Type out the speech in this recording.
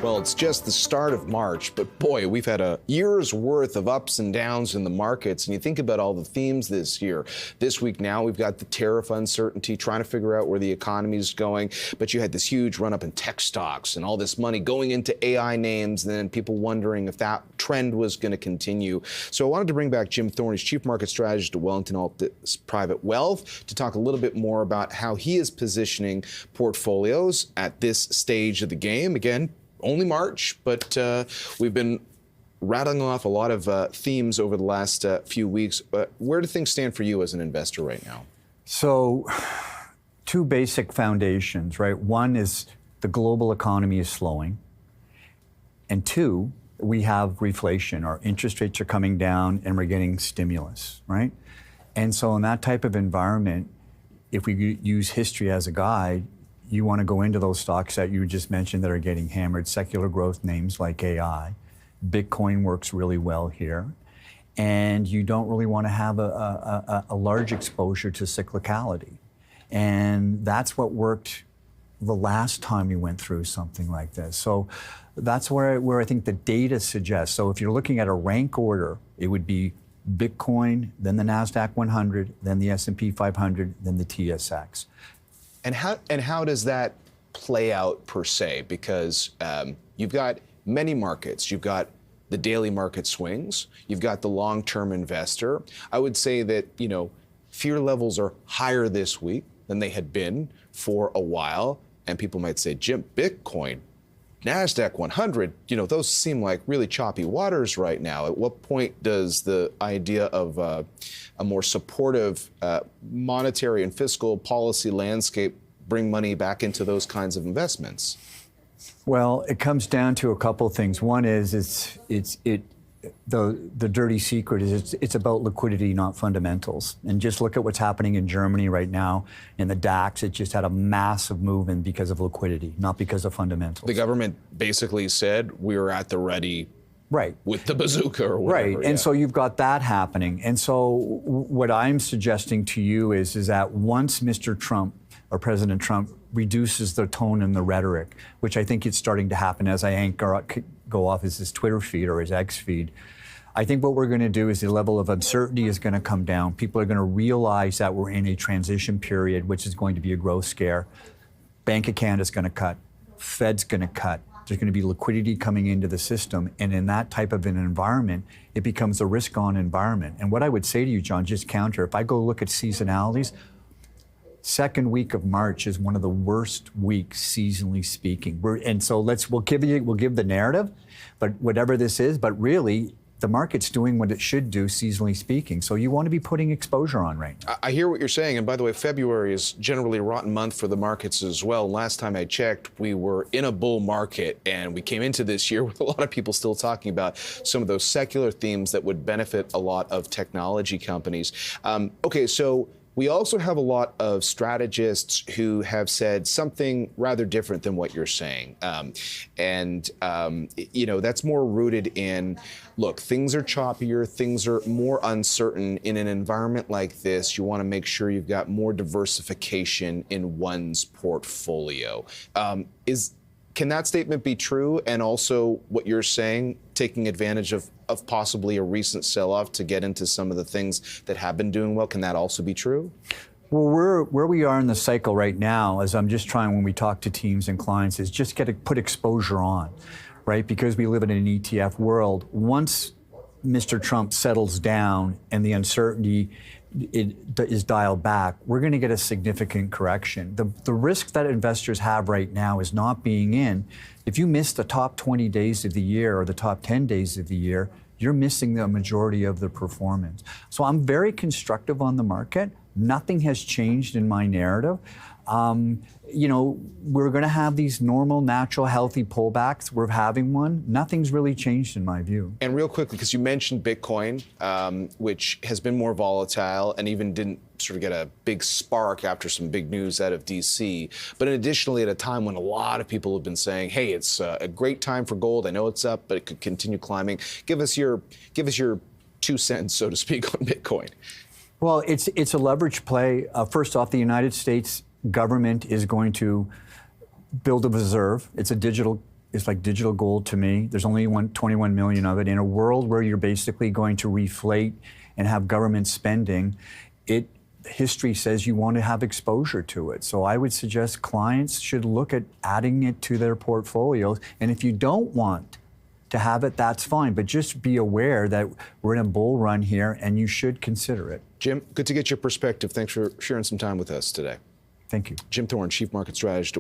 Well, it's just the start of March, but boy, we've had a year's worth of ups and downs in the markets. And you think about all the themes this year. This week now, we've got the tariff uncertainty, trying to figure out where the economy is going. But you had this huge run up in tech stocks and all this money going into AI names, and then people wondering if that trend was going to continue. So I wanted to bring back Jim Thorne, he's Chief Market Strategist at Wellington-Altus Private Wealth, to talk a little bit more about how he is positioning portfolios at this stage of the game. Again, only March, but we've been rattling off a lot of themes over the last few weeks. Where do things stand for you as an investor right now? So, two basic foundations, right? One is the global economy is slowing. And two, we have reflation. Our interest rates are coming down and we're getting stimulus, right? And so in that type of environment, if we use history as a guide, you want to go into those stocks that you just mentioned that are getting hammered, secular growth names like AI. Bitcoin works really well here. And you don't really want to have a large exposure to cyclicality. And that's what worked the last time we went through something like this. So that's where I think the data suggests. So if you're looking at a rank order, it would be Bitcoin, then the NASDAQ 100, then the S&P 500, then the TSX. And how does that play out per se? Because you've got many markets. You've got the daily market swings. You've got the long-term investor. I would say that, fear levels are higher this week than they had been for a while. And people might say, Jim, Bitcoin, NASDAQ 100, those seem like really choppy waters right now. At what point does the idea of a more supportive monetary and fiscal policy landscape bring money back into those kinds of investments? Well, it comes down to a couple of things. One is the dirty secret is it's about liquidity, not fundamentals. And just look at what's happening in Germany right now. In the DAX, it just had a massive movement because of liquidity, not because of fundamentals. The government basically said we were at the ready, right, with the bazooka or whatever. Right, and so you've got that happening. And so what I'm suggesting to you is that once Mr. Trump or President Trump reduces the tone and the rhetoric, which I think is starting to happen as I go off his Twitter feed or his X feed, I think what we're going to do is the level of uncertainty is going to come down. People are going to realize that we're in a transition period, which is going to be a growth scare. Bank of Canada's going to cut. Fed's going to cut. There's going to be liquidity coming into the system. And in that type of an environment, it becomes a risk-on environment. And what I would say to you, John, just counter, if I go look at seasonalities, second week of March is one of the worst weeks, seasonally speaking. We'll give the narrative, but whatever this is, but really, the market's doing what it should do, seasonally speaking. So you want to be putting exposure on right now. I hear what you're saying. And by the way, February is generally a rotten month for the markets as well. Last time I checked, we were in a bull market, and we came into this year with a lot of people still talking about some of those secular themes that would benefit a lot of technology companies. Okay, so we also have a lot of strategists who have said something rather different than what you're saying. That's more rooted in, look, things are choppier, things are more uncertain. In an environment like this, you want to make sure you've got more diversification in one's portfolio. Can that statement be true? And also what you're saying, taking advantage of possibly a recent sell-off to get into some of the things that have been doing well, can that also be true? Well, where we are in the cycle right now, as I'm just trying when we talk to teams and clients, is just put exposure on, right? Because we live in an ETF world. Once Mr. Trump settles down and the uncertainty is dialed back, we're going to get a significant correction. The risk that investors have right now is not being in. If you miss the top 20 days of the year or the top 10 days of the year, you're missing the majority of the performance. So I'm very constructive on the market. Nothing has changed in my narrative. We're going to have these normal, natural, healthy pullbacks. We're having one. Nothing's really changed in my view. And real quickly, because you mentioned Bitcoin, which has been more volatile and even didn't sort of get a big spark after some big news out of DC. But additionally, at a time when a lot of people have been saying, hey, it's a great time for gold. I know it's up, but it could continue climbing. Give us your 2 cents, so to speak, on Bitcoin. Well, it's a leverage play. First off, the United States government is going to build a reserve. It's a digital is like digital gold to me. There's only 21 million of it. In a world where you're basically going to reflate and have government spending, history says you want to have exposure to it. So I would suggest clients should look at adding it to their portfolios. And if you don't want to have it, that's fine. But just be aware that we're in a bull run here and you should consider it. Jim, good to get your perspective. Thanks for sharing some time with us today. Thank you. Jim Thorne, Chief Market Strategist.